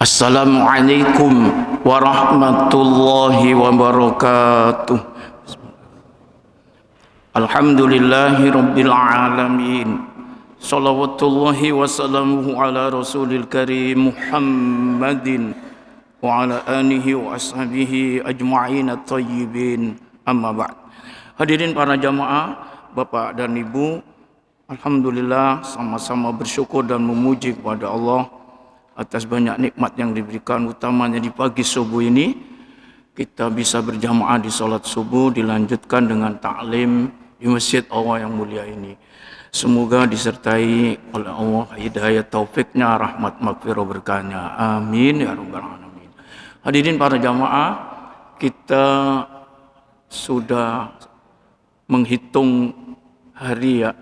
Assalamualaikum warahmatullahi wabarakatuh. Alhamdulillahi rabbil alamin. Salawatullahi wassalamuhu ala rasulil karim Muhammadin wa ala alihi wa ashabihi ajma'in at-tayyibin. Amma ba'd. Hadirin para jamaah, Bapak dan Ibu, alhamdulillah sama-sama bersyukur dan memuji kepada Allah atas banyak nikmat yang diberikan, utamanya di pagi subuh ini kita bisa berjamaah di salat subuh, dilanjutkan dengan taklim di masjid Allah yang mulia ini. Semoga disertai oleh Allah hidayah taufiknya, rahmat maghfirah berkahnya. Amin ya rabbal alamin. Hadirin para jamaah, kita sudah menghitung hari ya.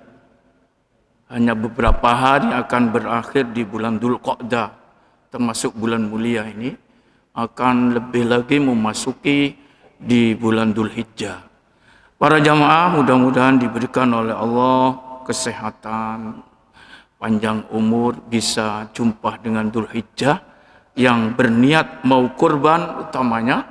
Hanya beberapa hari akan berakhir di bulan Dzulqa'dah, termasuk bulan mulia ini, akan lebih lagi memasuki di bulan Dzulhijjah. Para jamaah mudah-mudahan diberikan oleh Allah kesehatan, panjang umur, bisa jumpa dengan Dzulhijjah yang berniat mau kurban utamanya.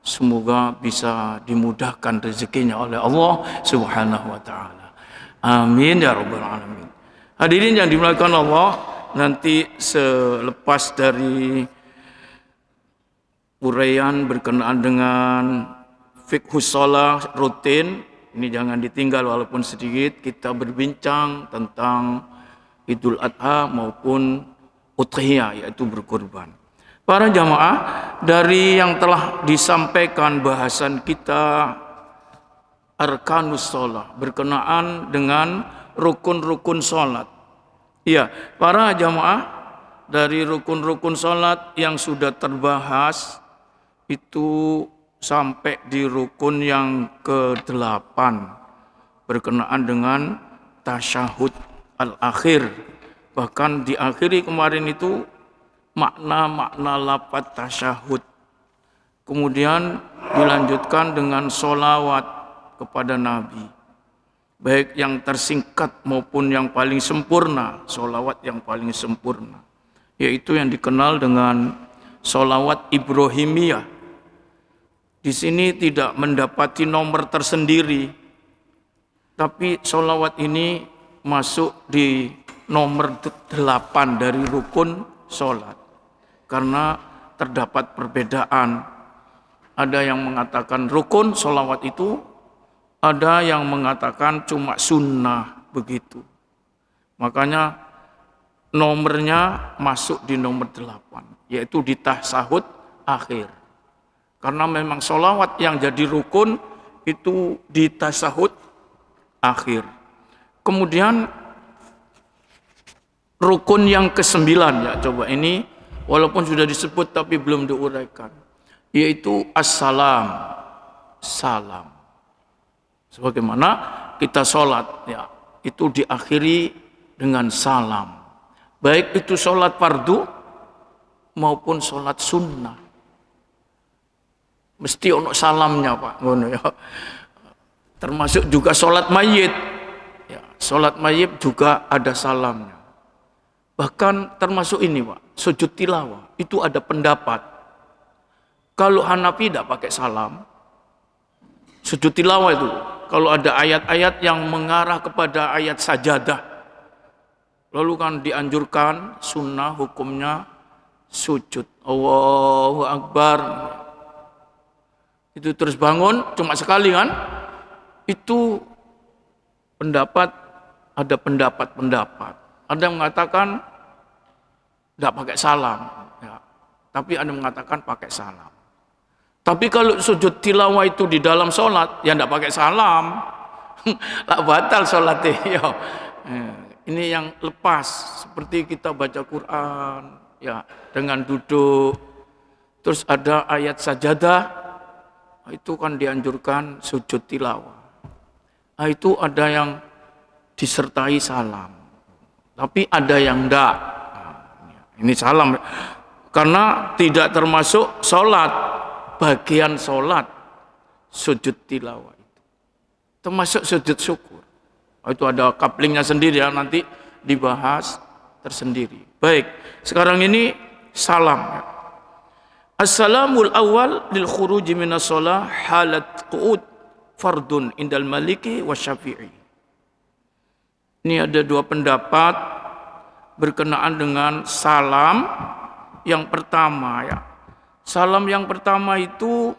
Semoga bisa dimudahkan rezekinya oleh Allah Subhanahu wa taala. Amin ya rabbal alamin. Hadirin yang dimuliakan Allah, nanti selepas dari uraian berkenaan dengan fiqhus shalah rutin, ini jangan ditinggal walaupun sedikit, kita berbincang tentang Idul Adha maupun Udhiyah, yaitu berkurban. Para jamaah, dari yang telah disampaikan bahasan kita Arkanus Shalah berkenaan dengan rukun-rukun salat. Iya, para jamaah, dari rukun-rukun salat yang sudah terbahas itu sampai di rukun yang ke-8 berkenaan dengan tasyahud al-akhir. Bahkan diakhiri kemarin itu makna-makna lafaz tasyahud. Kemudian dilanjutkan dengan sholawat kepada Nabi, baik yang tersingkat maupun yang paling sempurna, sholawat yang paling sempurna, yaitu yang dikenal dengan sholawat Ibrahimiyah. Di sini tidak mendapati nomor tersendiri, tapi sholawat ini masuk di nomor 8 dari rukun sholat, karena terdapat perbedaan. Ada yang mengatakan rukun sholawat itu, ada yang mengatakan cuma sunnah begitu. Makanya nomornya masuk di nomor 8, yaitu di tasyahud akhir. Karena memang sholawat yang jadi rukun itu di tasyahud akhir. Kemudian rukun yang ke-9 ya, coba ini walaupun sudah disebut tapi belum diuraikan, yaitu assalam, salam. Sebagaimana kita sholat ya, itu diakhiri dengan salam, baik itu sholat fardu maupun sholat sunnah, mesti ono salamnya Pak, ngono ya. Termasuk juga sholat mayit ya, sholat mayit juga ada salamnya. Bahkan termasuk ini Pak, sujud tilawah itu ada pendapat. Kalau Hanafi tidak pakai salam, sujud tilawah itu kalau ada ayat-ayat yang mengarah kepada ayat sajadah, lalu kan dianjurkan sunnah hukumnya sujud, Allahu Akbar, itu terus bangun cuma sekali kan, itu pendapat, ada pendapat-pendapat. Ada yang mengatakan tidak pakai salam ya, tapi ada yang mengatakan pakai salam. Tapi kalau sujud tilawah itu di dalam sholat, ya tidak pakai salam, lah batal sholatnya. Ya. Ini yang lepas, seperti kita baca Quran, ya dengan duduk, terus ada ayat sajadah, itu kan dianjurkan sujud tilawah. Nah, itu ada yang disertai salam, tapi ada yang tidak. Ini salam, karena tidak termasuk sholat. Bagian sholat sujud tilawah itu termasuk sujud syukur. Itu ada kaplingnya sendiri ya, nanti dibahas tersendiri. Baik, sekarang ini salam. Assalamul awal lil khuruji minas shalah halat qu'ud fardun indal maliki wa syafi'i. Ini ada dua pendapat berkenaan dengan salam yang pertama ya. Salam yang pertama itu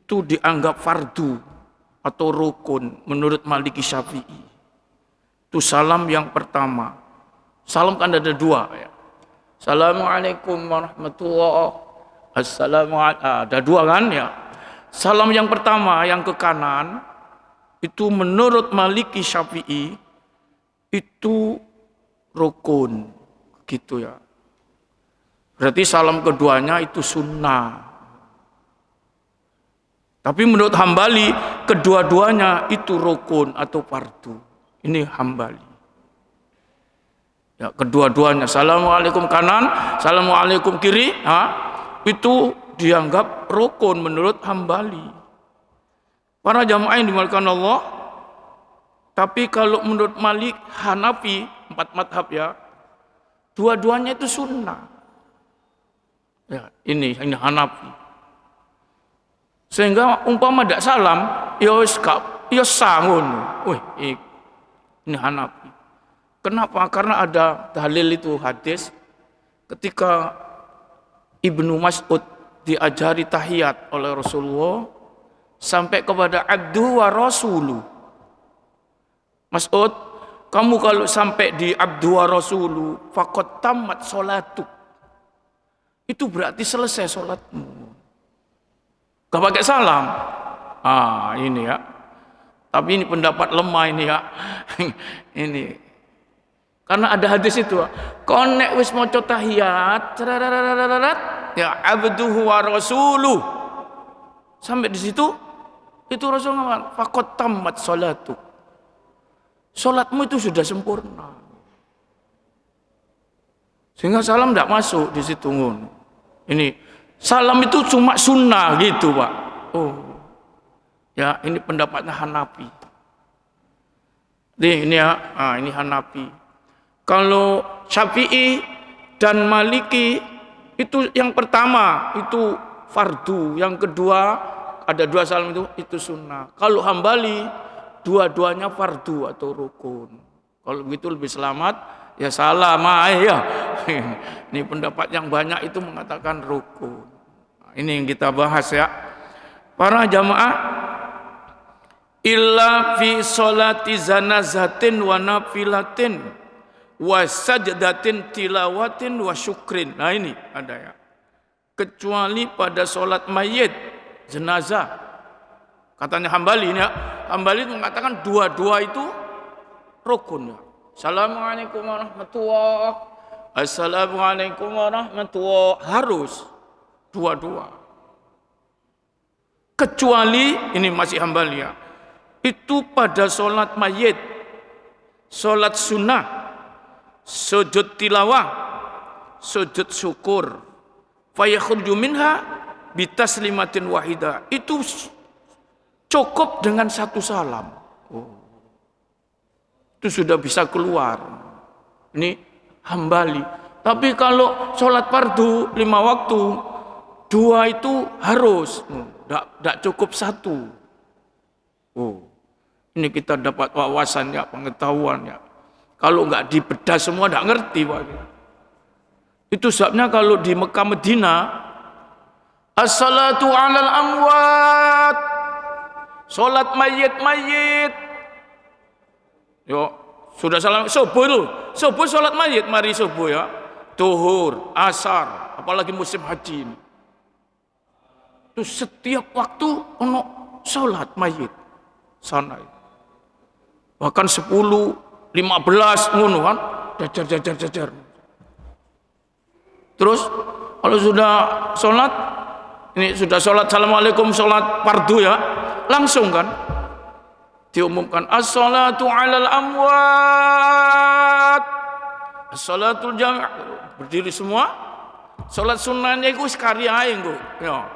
dianggap fardu atau rukun menurut Maliki Syafi'i. Itu salam yang pertama. Salam kan ada dua ya. Assalamualaikum warahmatullahi wabarakatuh. Ada dua kan ya. Salam yang pertama yang ke kanan itu menurut Maliki Syafi'i itu rukun gitu ya. Berarti salam keduanya itu sunnah. Tapi menurut Hambali kedua-duanya itu rukun atau fardu. Ini Hambali. Ya, kedua-duanya assalamualaikum kanan, assalamualaikum kiri, itu dianggap rukun menurut Hambali. Para jamaah yang dimuliakan Allah. Tapi kalau menurut Malik, Hanafi, 4 madhab ya, dua-duanya itu sunnah. Ya, ini Hanafi. Sehingga umpama tidak salam, ya sangun. Ini Hanafi. Kenapa? Karena ada dalil itu hadis ketika Ibnu Mas'ud diajari tahiyat oleh Rasulullah sampai kepada abdu wa rasulu. Mas'ud, kamu kalau sampai di abdu wa rasulu faqad tammat sholatuk. Itu berarti selesai sholatmu. Gak pakai salam. Ini ya. Tapi ini pendapat lemah ini ya. Ini. Karena ada hadis itu. Konek wis maca tahiyat, ya abduhu wa rasuluh. Sampai di situ itu Rasul ngomong, faqad tammat sholatuk. Sholatmu itu sudah sempurna. Sehingga salam tidak masuk di situ. Ini salam itu cuma sunnah gitu Pak. Ya ini pendapatnya Hanafi. Ini ya, ini Hanafi. Kalau Syafi'i dan Maliki itu yang pertama itu fardu, yang kedua ada dua salam itu sunnah. Kalau Hambali dua-duanya fardu atau rukun. Kalau begitu lebih selamat ya salam ya. Ini pendapat yang banyak itu mengatakan rukun. Ini yang kita bahas ya. Para jamaah, illa fi sholati zanazatin wa nafilatin wa sajdatin tilawatin wa syukrin. Nah ini ada ya. Kecuali pada sholat mayit, jenazah. Katanya Hambali ini ya. Hambali mengatakan dua-dua itu rukun ya. Assalamualaikum warahmatullahi wabarakatuh. Assalamualaikum warahmatullahi wabarakatuh. Harus dua-dua. Kecuali ini masih Hambali ya. Itu pada sholat mayit, sholat sunnah, sujud tilawah, sujud syukur, fayakhruju minha bitaslimatin wahidah. Itu cukup dengan satu salam. Itu sudah bisa keluar. Ini Hambali. Tapi kalau sholat fardu 5 waktu, 2 itu harus. Tidak cukup 1. Ini kita dapat wawasan ya, pengetahuan ya. Kalau nggak dibedah semua nggak ngerti Pak. Itu sebabnya kalau di Mekah Medina, as-salatu 'alal amwat, salat mayit-mayit. Yo, sudah salam subuh itu. Subuh salat mayit, mari subuh ya. Zuhur, asar, apalagi musim haji ini. Itu setiap waktu ono salat mayit sana. Bahkan 10, 15 ngono kan, jajar. Terus kalau sudah sholat, ini sudah sholat assalamualaikum, sholat fardu ya, langsung kan diumumkan as-salatu 'alal amwat, as-salatul jami', berdiri semua. Sholat sunnahnya itu sekali aja engko ya.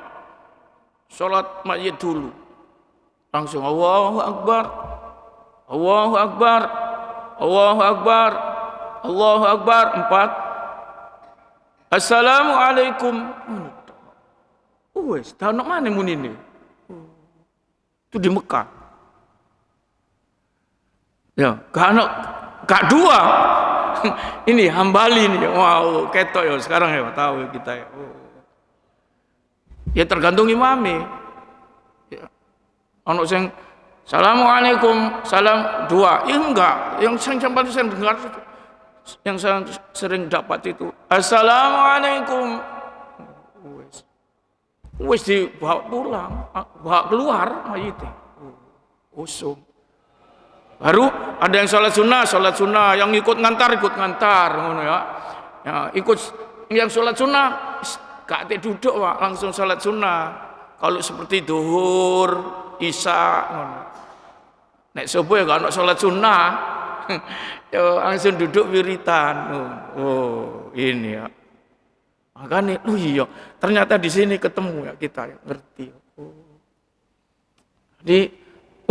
Sholat mayit dulu, langsung Allahu Akbar, Allahu Akbar, Allahu Akbar, Allahu Akbar 4. Assalamualaikum. Wes, dah nak mana muni ni? Itu di Mekah. Ya, kak dua. Ini Hambali nih. Wow, ketok ya sekarang ya tahu kita ya. Ya tergantung imami. Ya. Ono sing Assalamualaikum, salam dua. Ya enggak, yang saya dengar yang saya sering dapat itu Assalamualaikum. Wes dibawa pulang, bawa keluar mayitnya. Usum. Baru ada yang sholat sunnah, yang ikut ngantar, ngono ya. Ya, ikut yang sholat sunnah, gak duduk Pak, langsung sholat sunnah. Kalau seperti duhur, isya, ngono. Nek subuh ya gak ada sholat sunnah, ya langsung duduk wiritan. Oh, ini ya. Makanya, iya, ternyata di sini ketemu ya kita ya, ngerti. Jadi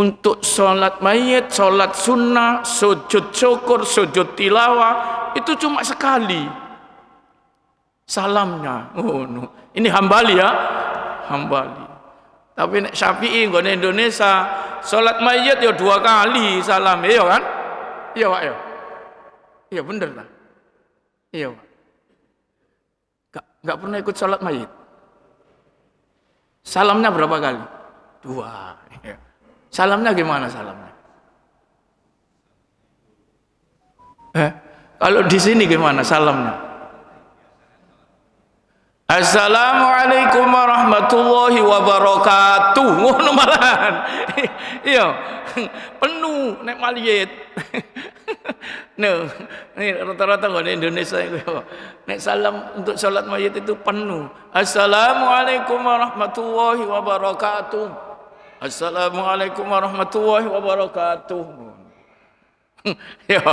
untuk sholat mayit, sholat sunnah, sujud syukur, sujud tilawah itu cuma sekali. Salamnya, no. Ini Hambali ya, Hambali. Tapi nek Syafi'i nggone Indonesia, sholat mayit ya 2 kali salam, iya kan? Iya Pak ya. Iya bener lah. Iya Pak. Gak pernah ikut sholat mayit. Salamnya berapa kali? 2. Ya. Salamnya gimana salamnya? Kalau di sini gimana salamnya? Assalamualaikum warahmatullahi wabarakatuh. Ngono malahan. Iya. Penuh nek mayit. No, ini rata-rata nggak di Indonesia itu. Nek salam untuk sholat mayit itu penuh. Assalamualaikum warahmatullahi wabarakatuh. Assalamualaikum warahmatullahi wabarakatuh. Ya,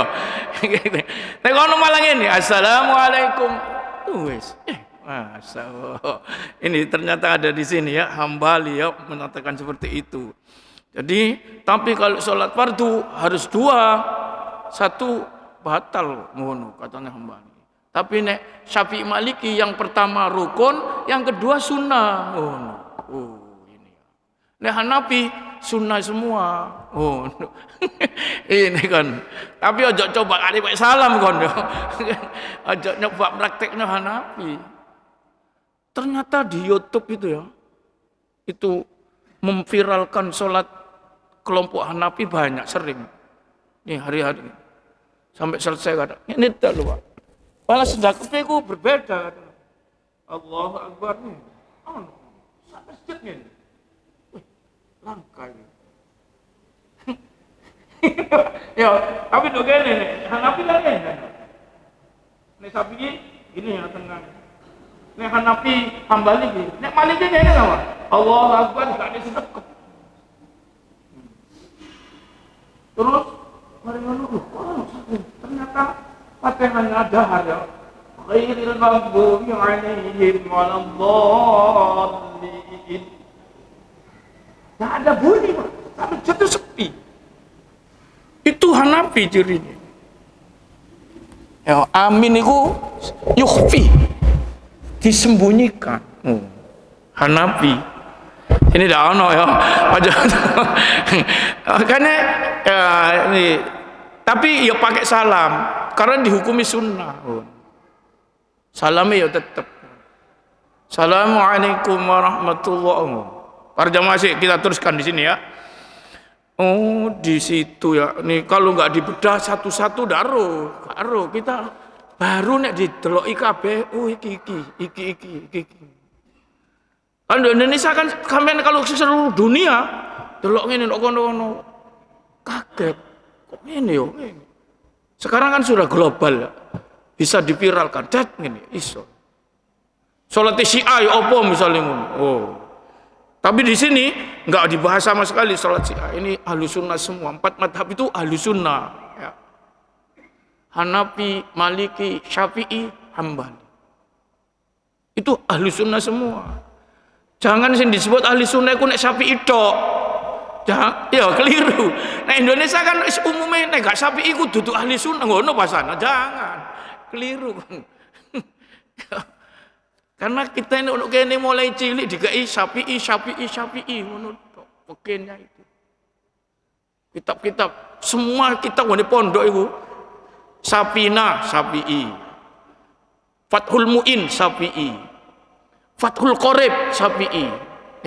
nek kono malah ini. Assalamualaikum. Wes. Masya Allah. Ini ternyata ada di sini ya, Hambali ya mengatakan seperti itu. Jadi, tapi kalau sholat fardu harus 2, 1 batal, ngono katanya Hambali. Tapi nek Syafi'i Maliki yang pertama rukun, yang kedua sunnah. Ngono. Oh, ini. Nek Hanafi sunnah semua. Oh, no. Ini kan. Tapi ojo coba kali pakai salam kon. Ojo nyoba prakteknya Hanafi. Ternyata di YouTube itu ya, itu memviralkan sholat kelompok Hanafi banyak, sering. Nih hari-hari sampai selesai kata, ini tidak lupa. Malah sedekahnya itu berbeda. Allahu Akbar nih. Oh, masjid nih. Wih, langka ini. Ya, tapi dong nih, Hanafi lagi nih. Nih Syafi'i ini ya tengah. Nek Hanafi Hambali iki, nek Maliki ngene apa? Allahu Akbar gak ada sedekap. Terus mari ngono ternyata Fatihahnya dahar ya. Ghairil maghdubi 'alaihim waladdallin. Gak ada bunyi, Pak. Tapi jatuh sepi. Itu Hanafi cirinya. Ya, amin itu yukhfi. Disembunyikan. Hanafi ini dah ono ya. Makanya ya, ini tapi ya pakai salam karena dihukumi sunnah. Salamnya ya tetap. Assalamualaikum warahmatullahi wabarakatuh. Para jamaah sih kita teruskan di sini ya. Oh di situ ya. Nih kalau nggak dibedah satu-satu daro kita baru nek dideloki kabeh, oh iki. Kan di Indonesia kan sampean kalau seluruh dunia delok ngene kok kono kaget. Kok ngene yo? Sekarang kan sudah global ya. Bisa dipiralkan, dat ngene iso. Salat Syiah ya apa misalnya ngono. Oh. Tapi di sini enggak dibahas sama sekali salat Syiah. Ini Ahlus Sunnah semua. 4 mazhab itu Ahlus Sunnah. Hanafi, Maliki, Syafi'i, Hambali. Itu ahli sunnah semua. Jangan sing disebut ahli sunnah ku nek Syafi'i tok. Jangan, ya keliru. Nah Indonesia kan umumnya nek gak Syafi'i ku dudu ahli sunnah ngono pasana. Jangan. Keliru. Karena kita ini untuk kene mulai cilik dikai Syafi'i ngono tok. Pekenya itu. Kitab-kitab semua kitab di pondok itu Safina Syafi'i. Fathul Mu'in Syafi'i. Fathul Qorib Syafi'i.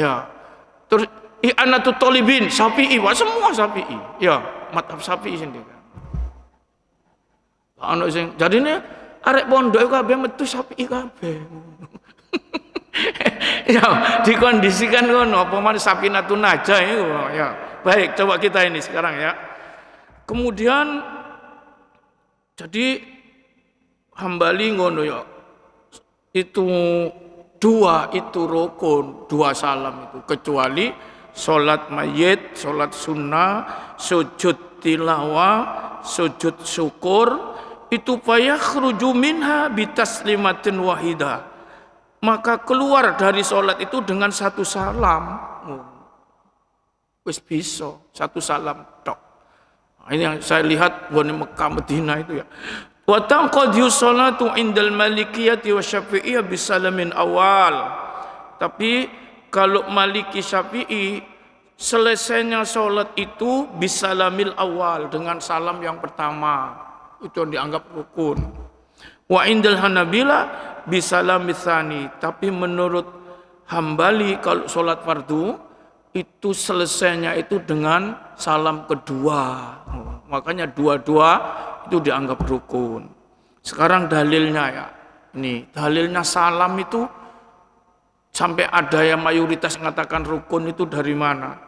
Ya. Terus I'anatul Thalibin Syafi'i, wah semua Syafi'i. Ya, mazhab Syafi'i sendiri. Ana sing jadine arek pondok kabeh metu Syafi'i kabeh. Ya, dikondisikan ngono apa man Safinatun Najah itu ya. Baik, coba kita ini sekarang ya. Kemudian jadi Hambali ngono ya. Itu dua itu rukun, dua salam itu kecuali salat mayit, salat sunnah, sujud tilawah, sujud syukur itu fayakhruju minha bitaslimatin wahidah. Maka keluar dari salat itu dengan satu salam. Wis bisa satu salam tok. Nah, ini yang saya lihat di Mekah Madinah itu ya. Wa tanqadhu salatu indal malikiyati wa syafi'iyah bisalamin awal. Tapi kalau Maliki Syafi'i selesainya salat itu bisalamil awal dengan salam yang pertama. Itu yang dianggap rukun. Wa indal Hanabila bisalamil tsani. Tapi menurut Hambali kalau salat fardu itu selesainya itu dengan salam kedua. Makanya dua-dua itu dianggap rukun. Sekarang dalilnya ya. Ini dalilnya salam itu sampai ada yang mayoritas mengatakan rukun itu dari mana?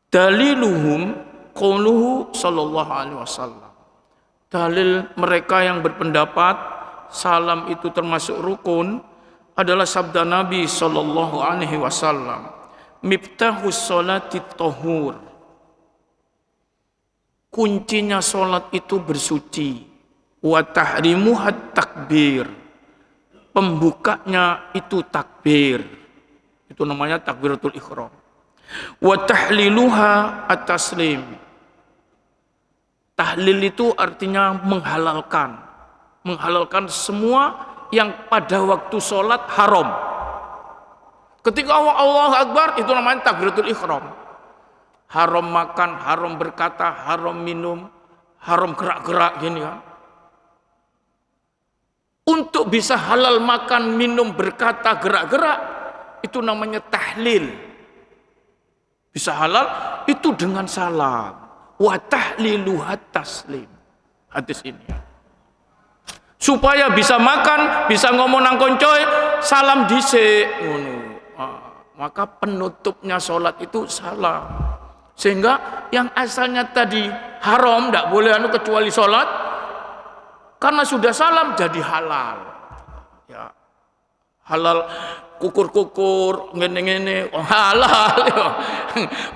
Daliluhum qauluhu sallallahu alaihi wasallam. Dalil mereka yang berpendapat salam itu termasuk rukun adalah sabda Nabi sallallahu alaihi wasallam. Miftahus sholati tahur. Kuncinya sholat itu bersuci. Wa tahrimuhat takbir. Pembukanya itu takbir. Itu namanya takbiratul ihram. Wa tahliluha at-taslim. Tahlil itu artinya menghalalkan. Menghalalkan semua yang pada waktu sholat haram. Ketika Allahu Akbar itu namanya takbiratul ihram. Haram makan, haram berkata, haram minum, haram gerak-gerak gini kan. Untuk bisa halal makan, minum, berkata, gerak-gerak itu namanya tahlil. Bisa halal itu dengan salam. Wa tahliluhat taslim. Hadis ini. Supaya bisa makan, bisa ngomong nang koncoy, salam dhisik ngono. Maka penutupnya sholat itu salam. Sehingga yang asalnya tadi haram, tidak boleh kecuali sholat, karena sudah salam jadi halal. Ya, halal kukur-kukur, ngene-ngene, oh, halal. Yo.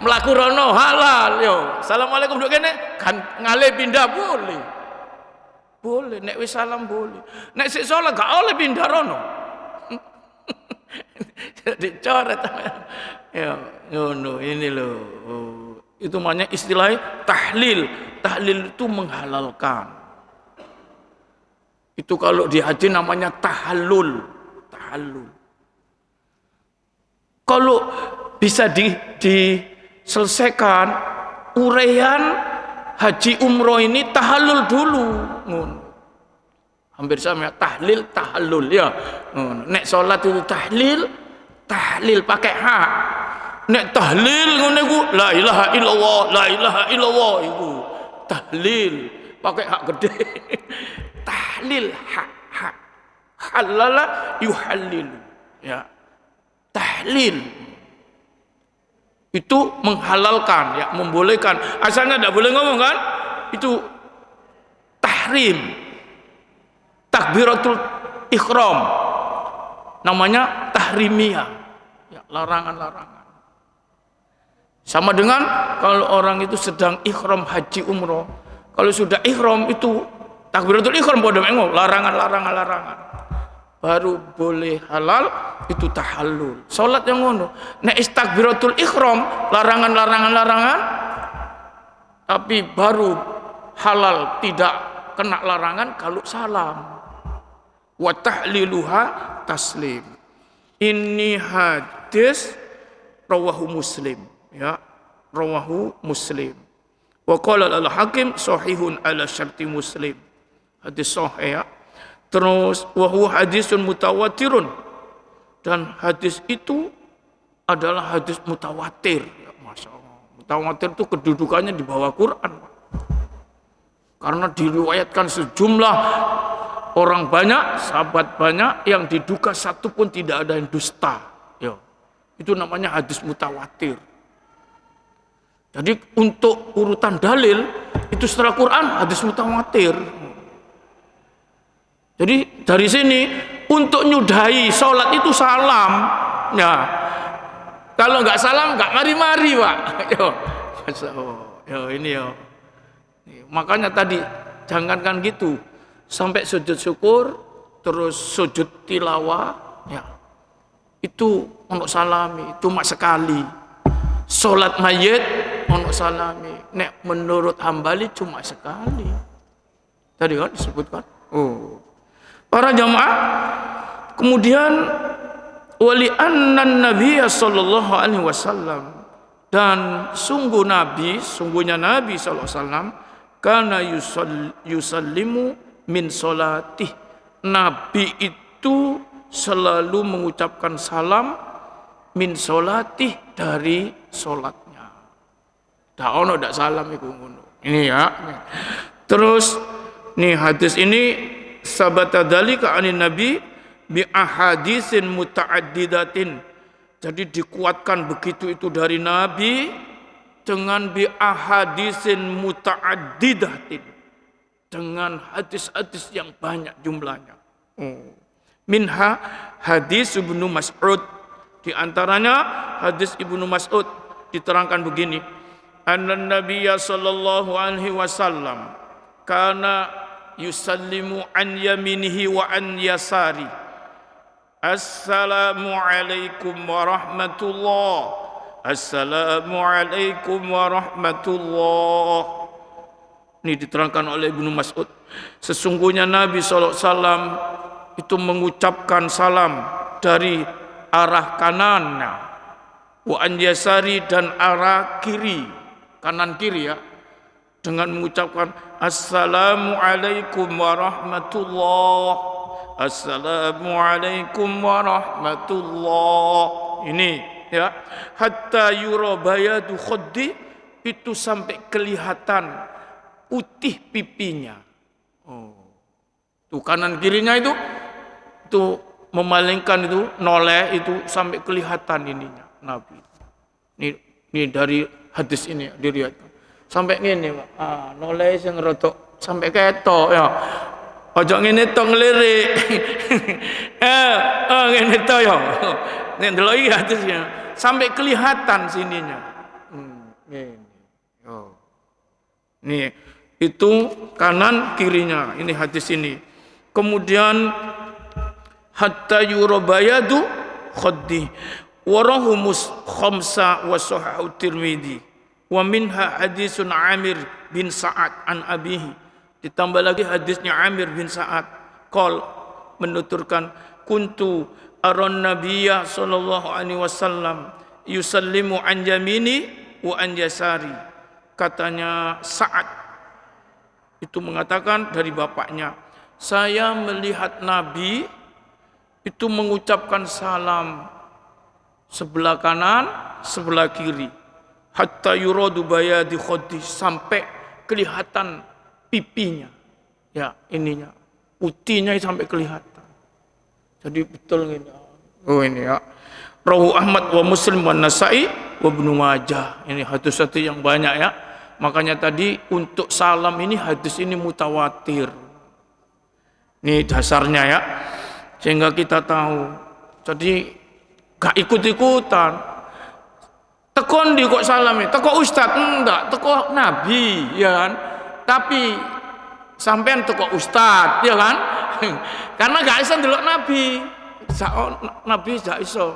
Melaku rono halal. Yo. Assalamualaikum duk kene, kan ngale pindah boleh. Boleh, nek wis salam boleh. Nek sik sholat gak oleh pindah rono. Dicoret ya ngono ini loh. Itu namanya istilah tahlil. Tahlil itu menghalalkan. Itu kalau di haji namanya tahallul. Tahallul. Kalau bisa diselesaikan uraian haji umroh ini tahallul dulu. Ngono. Hampir sama tahlil tahallul ya. Nek salat itu tahlil pakai ha. Nek tahlil ngono iku la ilaha illallah, la ilaha illallah iku. Tahlil pakai hak gede. Tahlil hak halala yuhallil. Ya. Tahlil itu menghalalkan ya, membolehkan. Asalnya tidak boleh ngomong kan? Itu tahrim. Takbiratul ihram namanya tahrimiyah ya, larangan-larangan. Sama dengan kalau orang itu sedang ihram haji umroh, kalau sudah ihram itu takbiratul ihram bodoh mengo, larangan, baru boleh halal itu tahallul. Salat yang ngono nek takbiratul ihram larangan, tapi baru halal tidak kena larangan kalau salam. Wa tahliluha taslim. Ini hadis rawahu Muslim, ya. Rawahu Muslim. Wa qala al-Hakim sahihun ala syarti Muslim. Hadis sahih, ya. Terus wa huwa hadisun mutawatirun. Dan hadis itu adalah hadis mutawatir. Ya, Masya Allah. Mutawatir itu kedudukannya di bawah Quran. Karena diriwayatkan sejumlah orang banyak, sahabat banyak yang diduga satu pun tidak ada yang dusta. Ya. Itu namanya hadis mutawatir. Jadi untuk urutan dalil itu setelah Quran hadis mutawatir. Jadi dari sini untuk nyudahi sholat itu salam. Ya, kalau nggak salam nggak mari-mari, Pak. Yo, yo ini yo. Makanya tadi jangankan gitu, sampai sujud syukur, terus sujud tilawah, ya itu untuk salami, cuma sekali. Sholat mayit untuk salami, nek menurut Hambali cuma sekali. Tadi kan disebutkan. Oh, para jamaah, kemudian wali annan Nabiya sallallahu alaihi wasallam, dan sungguhnya Nabi sallallahu alaihi wasallam kana yusallimu min sholatih. Nabi itu selalu mengucapkan salam min sholatih, dari sholatnya. Tak ono dak salam iku ngono. Ini ya. Terus nih hadis ini sabata dzalika anin nabi bi ahadisin mutaaddidatin. Jadi dikuatkan begitu itu dari Nabi dengan bi ahadisin mutaaddidatin, dengan hadis-hadis yang banyak jumlahnya. Minha hadis Ibnu Mas'ud, di antaranya hadis Ibnu Mas'ud diterangkan begini, anna nabiyya sallallahu alaihi wasallam kana yusallimu an yaminihi wa an yasari, assalamu alaikum warahmatullah, assalamu alaikum warahmatullah. Ini diterangkan oleh Ibnu Mas'ud, sesungguhnya Nabi SAW itu mengucapkan salam dari arah kanannya, wa an yasari, dan arah kiri, kanan kiri ya, dengan mengucapkan assalamu alaikum warahmatullah, assalamu alaikum warahmatullah. Ini ya, hatta yura bayadu khaddi, itu sampai kelihatan putih pipinya. Oh, tuh kanan kirinya itu memalingkan, itu noleh, itu sampai kelihatan ininya Nabi. Ini dari hadis ini dilihat sampai ngene, noleh sing rodok sampai ketok ya. Ojo ngene tok ngelirik. Ngene tok ya. Nek ndelok iki hadisnya sampai kelihatan sininya. Ngene. Oh. Nih, itu kanan kirinya. Ini hadis ini. Kemudian hatta yurabayadu khaddi warahumus khamsa wa sahahu Tirmidzi wa minha hadisun Amir bin Sa'ad an abihi. Ditambah lagi hadisnya Amir bin Sa'ad, qol, menuturkan, kuntu aron nabiyya sallallahu alaihi wasallam yusallimu an yamini wa an yasari. Katanya Sa'ad itu mengatakan dari bapaknya, saya melihat Nabi itu mengucapkan salam sebelah kanan, sebelah kiri, hatta yuradu bayadi khaddi, sampai kelihatan pipinya, ya ininya, putihnya sampai kelihatan. Jadi betul ini. Oh ini ya. Rawahu Ahmad wa Muslim wa Nasa'i wa Ibnu Majah. Ini hadis-hadis yang banyak ya. Makanya tadi untuk salam ini hadis ini mutawatir. Ini dasarnya ya. Sehingga kita tahu. Jadi gak ikut-ikutan. Tekon di kok salam ini, teko ustad enggak, teko nabi ya kan. Tapi sampean teko ustad ya kan. Karena gak iso ndelok nabi. Nabi gak iso.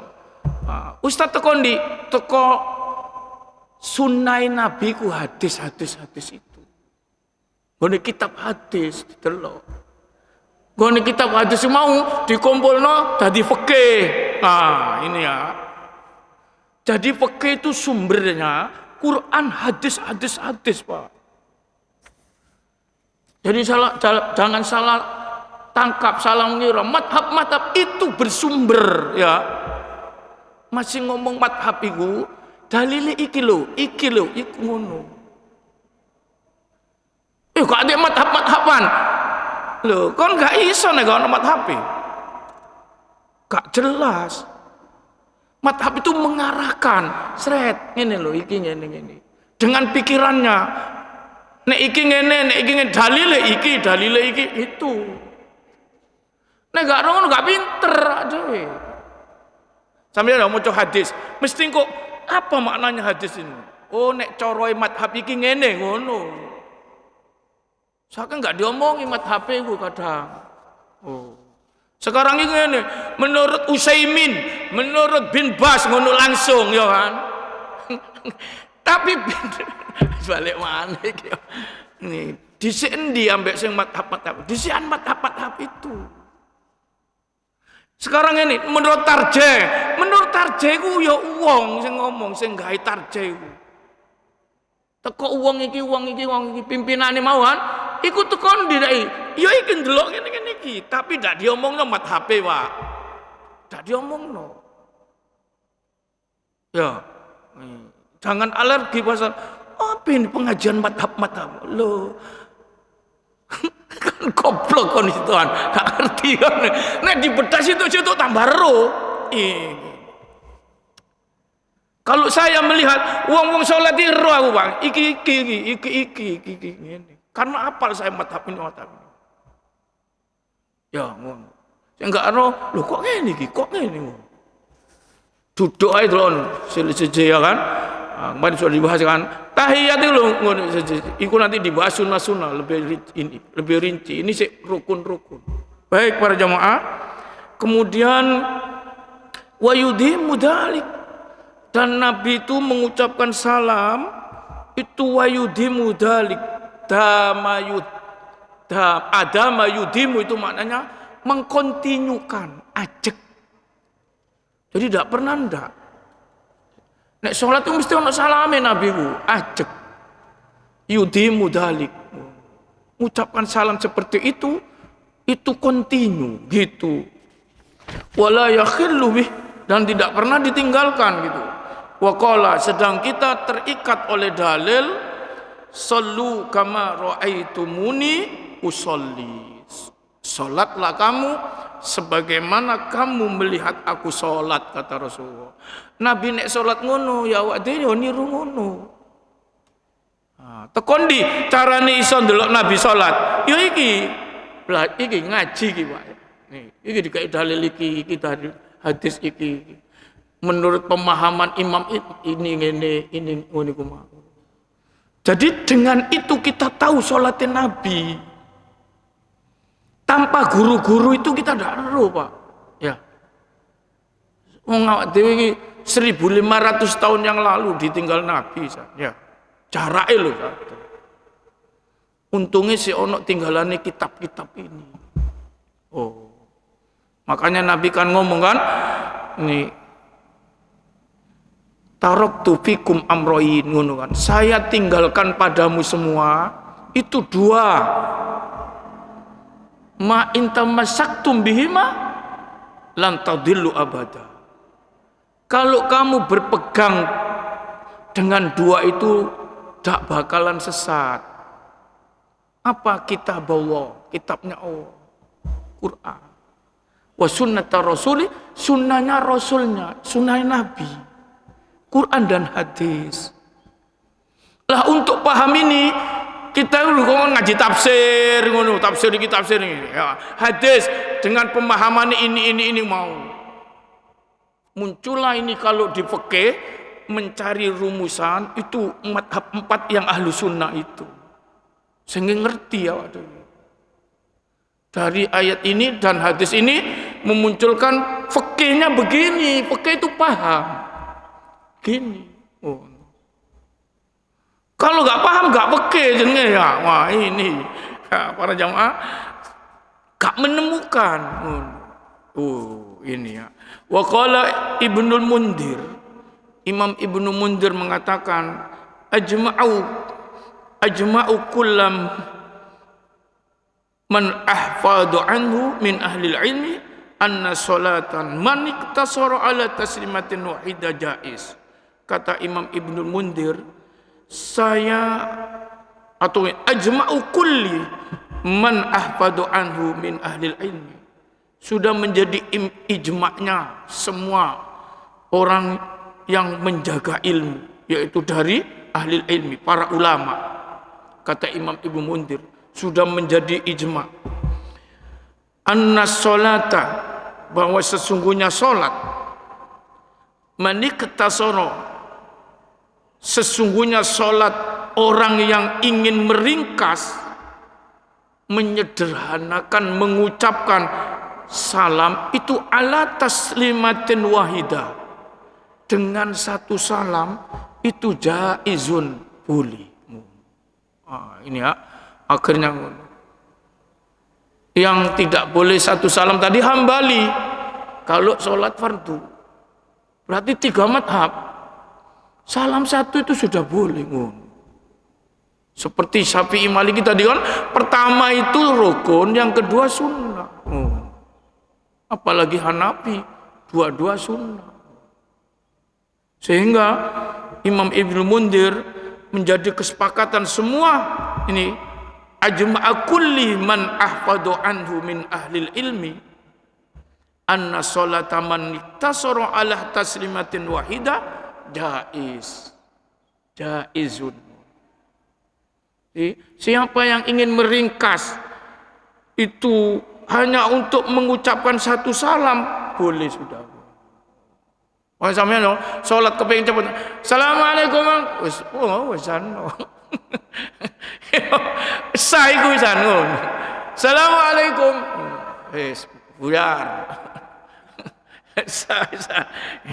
Ustad teko ndi? Teko sunai nabi ku hadis itu. Ngene kitab hadis delok. Gone kitab hadis mau dikumpulno dadi fikih. Nah, ini ya. Jadi fikih itu sumbernya Quran, hadis, Pak. Jadi jangan salah tangkap, salah mengira. Madhab itu bersumber ya. Masih ngomong madhab itu, dalile iki lho, iku ngono. Kok ada madhab-madhaban? Loh, kon gak iso nek ono madhab. Gak jelas. Madhab itu mengarahkan, sret, ngene lho, iki ngene. Dengan pikirannya. Nek iki ngene, dalile iki itu. Nek gak ngono gak pinter dhewe. Sampeyan udah maca hadis, mesti kok apa maknanya hadis ini? Oh, nek coroe madhab iki ngene ngono. Saya nggak diomongi madhab itu kadang. Oh. Sekarang ini ngene, menurut Utsaimin, menurut bin Bas ngono langsung ya kan. Tapi balik mana iki. Nih, dhisik endi ambek sing madhab-madhab? Dhisikan madhab-madhab itu. Sekarang ini menurut Tarje ku ya wong sing ngomong sing gawe Tarje ku. Teko wong iki pimpinane mau kan iku teko ndek ya iki ndelok ngene iki tapi ndak diomongno madhab Pak. Ndak diomongno. Ya. Jangan alergi pasal apa ini pengajian madhab. Loh. Kan goblok kon ituan, gak ngerti kan. Nek dibedah situ tambah ro. Kalau saya melihat wong salat di ro aku, Bang. Iki ngene. Karena apal saya madhab ini. Ya, ngono. Sing gak ro, lho kok ngene iki? Kok ngene ngono. Duduk ae dron, seje ya kan. Kemarin sudah dibahas kan. Tahiyat itu loh, itu nanti dibahas sunnah lebih rinci. Ini sih rukun-rukun. Baik para jamaah. Kemudian wayudimu dzalik, dan Nabi itu mengucapkan salam itu wayudimu dzalik. Adama yudimu itu maknanya mengkontinyukan, ajek. Jadi tidak pernah ndak. Nek sholat itu mesti ono salame Nabi ku, ajek. Yudimu dzalik. Mengucapkan salam seperti itu kontinu gitu. Wala yakhillu bih, dan tidak pernah ditinggalkan gitu. Wa qala, sedang kita terikat oleh dalil sallu kama raaitumuni usolli. Salatlah kamu sebagaimana kamu melihat aku sholat, kata Rasulullah. Nabi nek sholat ngono ya awak dhewe niru ngono. Tekon ndi carane iso ndelok Nabi sholat? Ya iki ngaji iki Pak. Iki dikai dalil iki kita hadis iki. Menurut pemahaman imam ini ngono iku. Jadi dengan itu kita tahu sholatnya Nabi. Tanpa guru-guru itu kita tidak tahu Pak. Ya. Wong awak dhewe iki 1500 tahun yang lalu ditinggal Nabi ya. Jarake lho. Untungnya si ono tinggalane kitab-kitab ini. Oh. Makanya Nabi kan ngomong kan ini taraktu fikum amroin ngono kan. Saya tinggalkan padamu semua itu dua. Ma intamasaktum bihima lan tadillu abada. Kalau kamu berpegang dengan dua itu tak bakalan sesat. Apa kitab Allah? Kitabnya Allah, Quran. Wa sunnata rasuli, sunnahnya rasulnya, sunnah Nabi, Quran dan hadis. Lah untuk paham ini kita dulu ngaji tafsir ngono, tafsir ini ya. Hadis dengan pemahaman ini mau. Muncullah ini kalau di fikih mencari rumusan itu madhab 4 yang ahlu sunnah itu. Sehingga ngerti ya waduh. Dari ayat ini dan hadis ini memunculkan fikihnya begini, fikih itu paham. Gini. Oh. Kalau nggak paham nggak peke jenenge ya. Wah ini ya, para jamaah gak menemukan. Oh, ini ya. Wa qala Ibnul Mundir, Imam Ibnu Mundir mengatakan ajma'u kullam man ahfadu anhu min ahli ilmi anna salatan man iktasara ala taslimatin wahidah jaiz. Kata Imam Ibnu Mundir, ajma'u kulli man ahfadu anhu min ahli ilmi, sudah menjadi ijma'nya semua orang yang menjaga ilmu, yaitu dari ahli ilmi, para ulama. Kata Imam Ibnu Mundir, sudah menjadi ijma' anna sholata, bahwa sesungguhnya sholat, maniktasara, sesungguhnya sholat orang yang ingin meringkas, menyederhanakan, mengucapkan salam itu ala taslimatin wahidah, dengan satu salam itu jaizun, boleh. Ini ya, akhirnya yang tidak boleh satu salam tadi Hambali kalau sholat fardu, berarti 3 madhab salam satu itu sudah boleh. Seperti Syafi'i Maliki tadi kan, pertama itu rukun, yang kedua sunnah. Apalagi Hanafi, dua-dua sunnah. Sehingga Imam Ibnu Mundir menjadi kesepakatan semua ini, ajma'a kulli man ahfadu anhu min ahli ilmi anna sholata man iktasara ala taslimatin wahidah jaizun. Siapa yang ingin meringkas itu hanya untuk mengucapkan satu salam, boleh sudah. Oh sampeyan no, salat kepengin cepet. Assalamualaikum. Wis ano. Saya iku wis ano. Assalamualaikum. Wis buyar.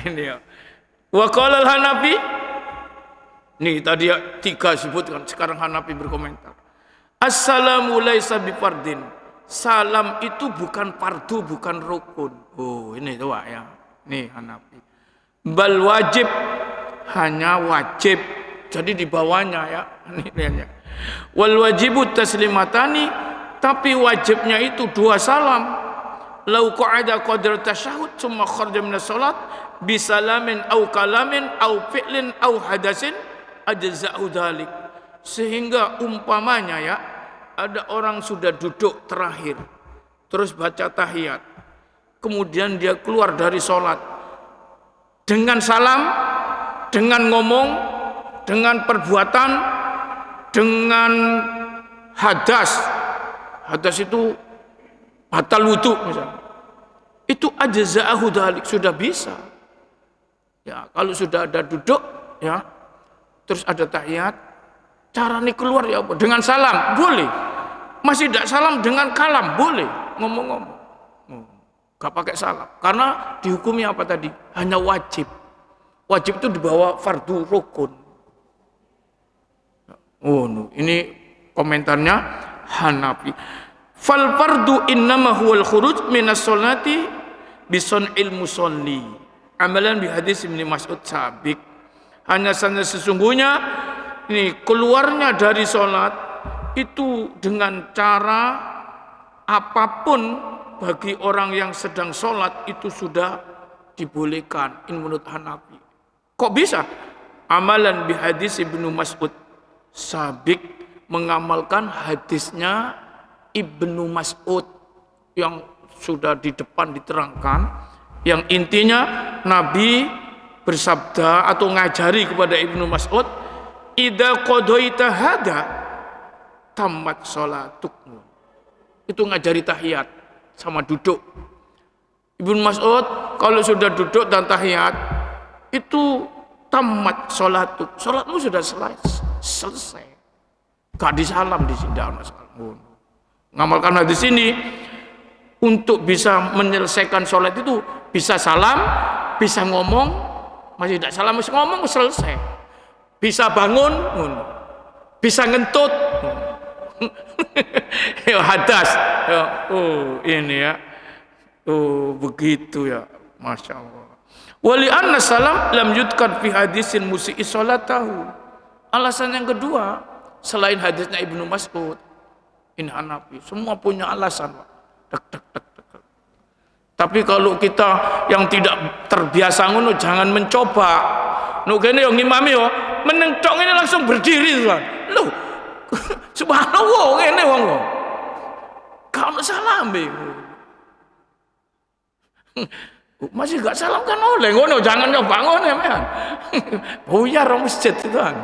Ini ya. Wa qala al-Hanafi. Nih tadi 3 sebutkan, sekarang Hanafi berkomentar. Assalamu laisa bifardin. Salam itu bukan fardu, bukan rukun. Oh, ini tuh ya. Nih Hanafi. Bal wajib, hanya wajib. Jadi di bawahnya ya. Ini lihatnya. Wal wajibu taslimatani, tapi wajibnya itu 2 salam. Lau qa'ada qadra tasyahud summa kharaja minas salat bisalamin au kalamin au fi'lin au hadasin ajza'u dzalik. Sehingga umpamanya ya, ada orang sudah duduk terakhir terus baca tahiyat, kemudian dia keluar dari salat dengan salam, dengan ngomong, dengan perbuatan, dengan hadas. Hadas itu batal wudu misalnya. Itu ajza'ahu dzalik, sudah bisa. Ya, kalau sudah ada duduk ya, terus ada tahiyat, caranya keluar ya apa? Dengan salam, boleh. Masih tidak salam dengan kalam, boleh. Ngomong-ngomong. Gak pakai salam. Karena dihukumi apa tadi? Hanya wajib. Wajib itu dibawa fardu rukun. Oh, no. Ini komentarnya Hanafi. Fal fardu innama huwal khuruj minas sholati bisun'il musolli. Amalan bi hadis Ibnu Mas'ud sabik. Hanya saja sesungguhnya ini keluarnya dari sholat itu dengan cara apapun bagi orang yang sedang sholat itu sudah dibolehkan. Ini menurut Hanafi. Kok bisa? Amalan bi hadis Ibnu Mas'ud sabik, mengamalkan hadisnya Ibnu Mas'ud yang sudah di depan diterangkan, yang intinya Nabi bersabda atau ngajari kepada Ibnu Mas'ud, idza qadaita hada tamat sholatukmu. Itu ngajari tahiyat sama duduk. Ibnu Mas'ud kalau sudah duduk dan tahiyat itu tamat sholatuk, sholatmu sudah selesai. Gak disalam di sini, masalah. Ngamalkan hadis ini untuk bisa menyelesaikan sholat itu bisa salam, bisa ngomong, masih tidak salam, masih ngomong selesai. Bisa bangun, bisa ngentut, Ya hadas. Ya, oh ini ya. Oh begitu ya. Masya Allah. Wali anna salam lam yudkar fi hadisin musi'i salatahu. Alasan yang kedua, selain hadisnya Ibnu Mas'ud, ini Hanafi, semua punya alasan. Tek, tek, tek, tek. Tapi kalau kita yang tidak terbiasa ngono, jangan mencoba. Nu kene yo ngimami yo, meneng tok ini langsung berdiri tuan. Loh, subhanallah ngene wong kok. Kamu salam masih gak salam kan oleh ngono, jangan nyoba ngono ya men. Buyar masjid itu kan.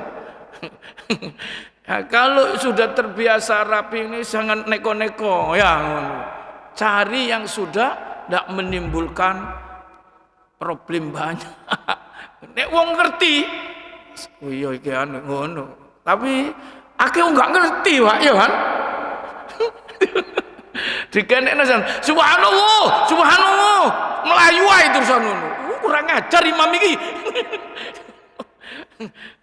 Ya, kalau sudah terbiasa rapi ini jangan neko-neko ya ngono. Cari yang sudah tidak menimbulkan problem banyak. Nek wong ngerti, oh iya iki anu ngono. Tapi akeh enggak ngerti Pak ya kan. Dikenekno san, subhanallah, subhanallah. Melayu ae terusan ngono. Kurang ajar imam iki.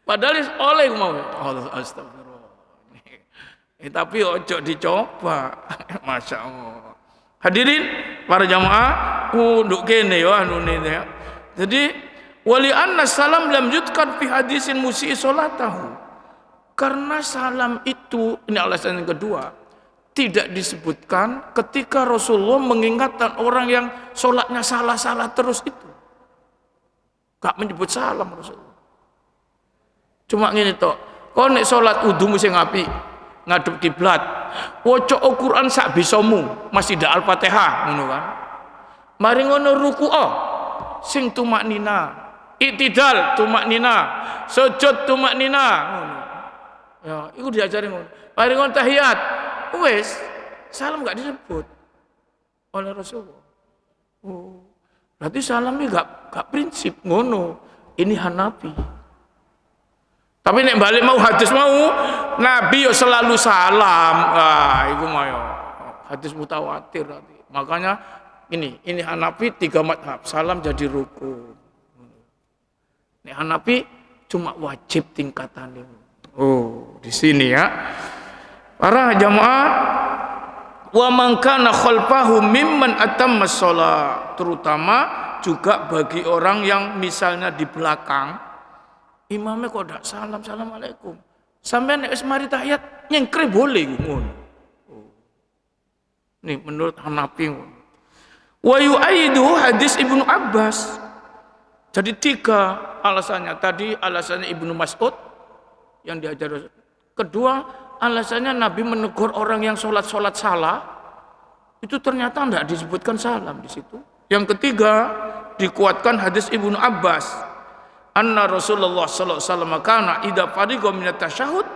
Padahal oleh mau. Allah astagfirullah. Tapi ojo dicoba. Masya Allah. Hadirin para jamaah, nduk kene ya anu ya. Jadi wali anna salam lam yudkar fi hadisin musi'i salatahu. Karena salam itu, ini alasan yang kedua, tidak disebutkan ketika Rasulullah mengingatkan orang yang sholatnya salah-salah terus itu. Gak menyebut salam Rasulullah. Cuma ngene tok, kau nek sholat wudu mesti ngapi, ngadep kiblat, waca Al-Quran sak bisamu, masih dak Al-Fatihah ngono kan. Mari ngono ruku'ah sing tumaknina, i'tidal tumaknina, sujud tumaknina ngono. Ya, iku diajarin ngono. Mari ngono tahiyat, wes salam gak disebut oleh Rasulullah. Oh, berarti salamnya gak prinsip ngono. Ini Hanafi. Tapi nek balik mau hadis mau Nabi yo selalu salam. Ah, iku mau hadis mutawatir nanti. Makanya ini Hanafi 3 madhab, salam jadi rukun. Nek Hanafi cuma wajib tingkatannya. Oh, di sini ya. Para jamaah, wa man kana khalfahu mimman atamma shalah, terutama juga bagi orang yang misalnya di belakang imamnya kok ndak salam assalamualaikum. Sampai nek wis mari tahiyat nyengkre boleh ngono. Nih menurut Hanafi ngono. Wa yu'aidu hadis Ibnu Abbas. Jadi 3 alasannya. Tadi alasannya Ibnu Mas'ud yang diajar. Kedua, alasannya Nabi menegur orang yang sholat salah. Itu ternyata tidak disebutkan salam di situ. Yang ketiga, dikuatkan hadis Ibnu Abbas. Anna Rasulullah sallallahu alaihi wasallam kana idza fariqa minat tasyahhud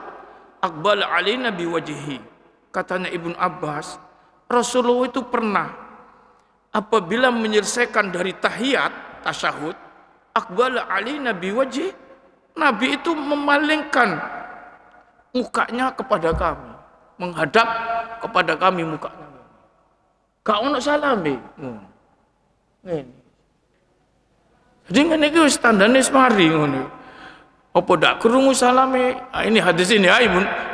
aqbala alaina biwajhihi. Katanya Ibnu Abbas, Rasulullah itu pernah apabila menyelesaikan dari tahiyat tasyahud, aqbala alaina biwajhi, Nabi itu memalingkan mukanya kepada kami, menghadap kepada kami mukanya. Gak ono salame. Ngene. Jadi ngene iki wis tandane mari ngono. Apa ndak krungu salame? Nah, ini hadis ini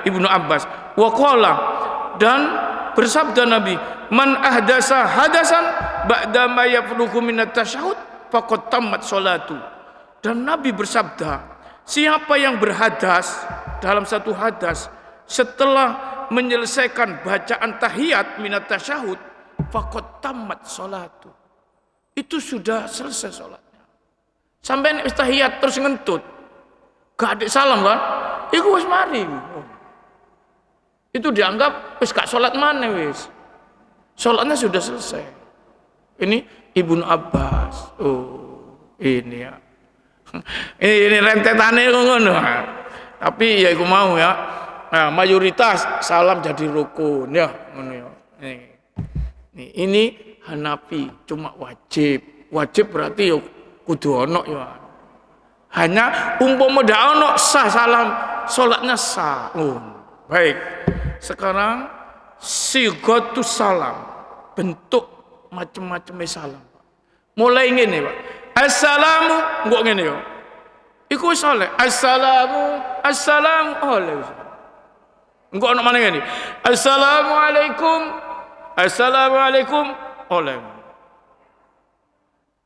Ibnu Abbas. Wa qala, dan bersabda Nabi, man ahdasa hadasan ba'da ma yafruqu minat tasyahhud faqad tammat sholatu. Dan Nabi bersabda, siapa yang berhadas dalam satu hadas setelah menyelesaikan bacaan tahiyat minat tasyahud faqad tammat sholatu, itu sudah selesai sholatnya. Sampai nek tahiyat terus ngentut gak ada salam kan, iku wis mari. Itu dianggap wis gak sholat maneh, wis sholatnya sudah selesai. Ini Ibnu Abbas. Oh ini ya. Ini rentetane ngono. Tapi ya iku mau ya. Nah, mayoritas salam jadi rukun ya ngono ya. Ini Hanafi cuma wajib. Wajib berarti ya kudu ono ya. Hanya umpama ndak ono sah salam, salatnya sah. Oh, baik. Sekarang sigatus salam, bentuk macam-macam salam. Mulai ngene, Pak. Assalamu, kok ngene yo. Iku saleh. Assalamu oleh. Engko ana mana ngene. Assalamualaikum. Assalamualaikum. Oleh.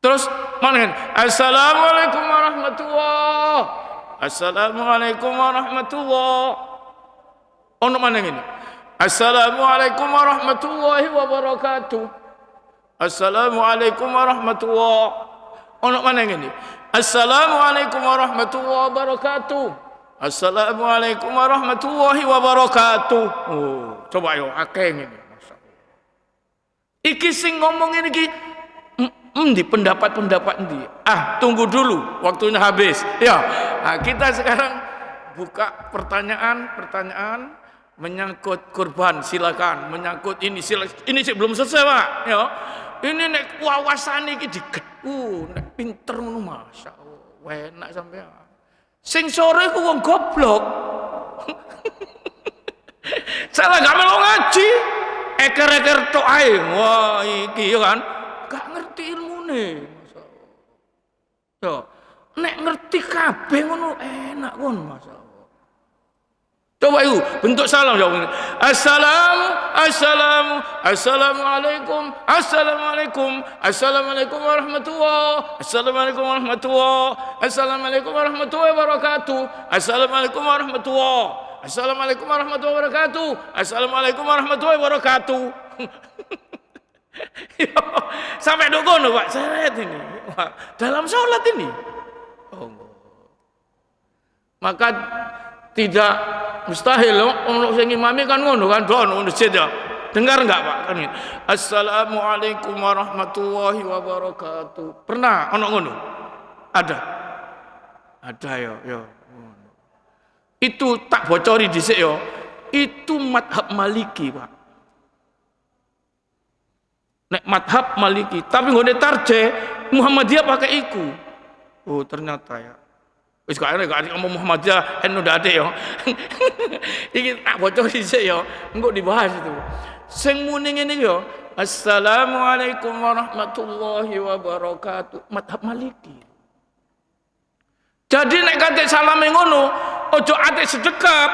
Terus mana ngene. Assalamualaikum warahmatullahi. Assalamualaikum warahmatullahi. Ono mana ngene. Assalamualaikum warahmatullahi wabarakatuh. Assalamualaikum warahmatullahi. Ono mana ngene. Assalamualaikum warahmatullahi wabarakatuh. Assalamualaikum warahmatullahi wabarakatuh. Oh, coba yo akeh ngene. Iki sing ngomong ini iki di pendapat-pendapat ndi? Tunggu dulu, waktunya habis. Ya, kita sekarang buka pertanyaan menyangkut kurban, silakan. Menyangkut ini silakan. Ini sih belum selesai, Pak. Ya. Ini nek wawasan iki digedu, nek pinter ngono masyaallah. Enak sampean. Sing sore ku wong goblok. Salah gak melu ngaji. Eker-eker tok ae. Wah, iki ya kan. Gak ngerti ilmune. Masyaallah. Yo, nek ngerti kabeh ngono enak kon masyaallah. Coba itu bentuk salam jawab. Assalamualaikum warahmatullahi. Assalamualaikum warahmatullahi wabarakatuh. Assalamualaikum warahmatullahi wabarakatuh. Assalamualaikum warahmatullahi wabarakatuh. Sampai dokono Pak, seret ini. Dalam sholat ini. Maka tidak mustahil untuk sing imami kan ngono kan dono masjid ya. Dengar enggak Pak kan gitu. Assalamualaikum warahmatullahi wabarakatuh. Pernah ono ngono? Ada. Ada ya. Itu tak bocori dhisik ya. Itu madhab Maliki, Pak. Nek madhab Maliki, tapi nggone tarjih Muhammadiyah pakai iku. Oh, ternyata ya. Wis kok arek ngomong Muhammadiyah kan udah ada ya. Iki tak bocor dhisik ya. Engko dibahas itu. Sing muni ngene ya. Assalamualaikum warahmatullahi wabarakatuh. Madhab Maliki. Jadi nek kate salame ngono, ojo ate sedekap.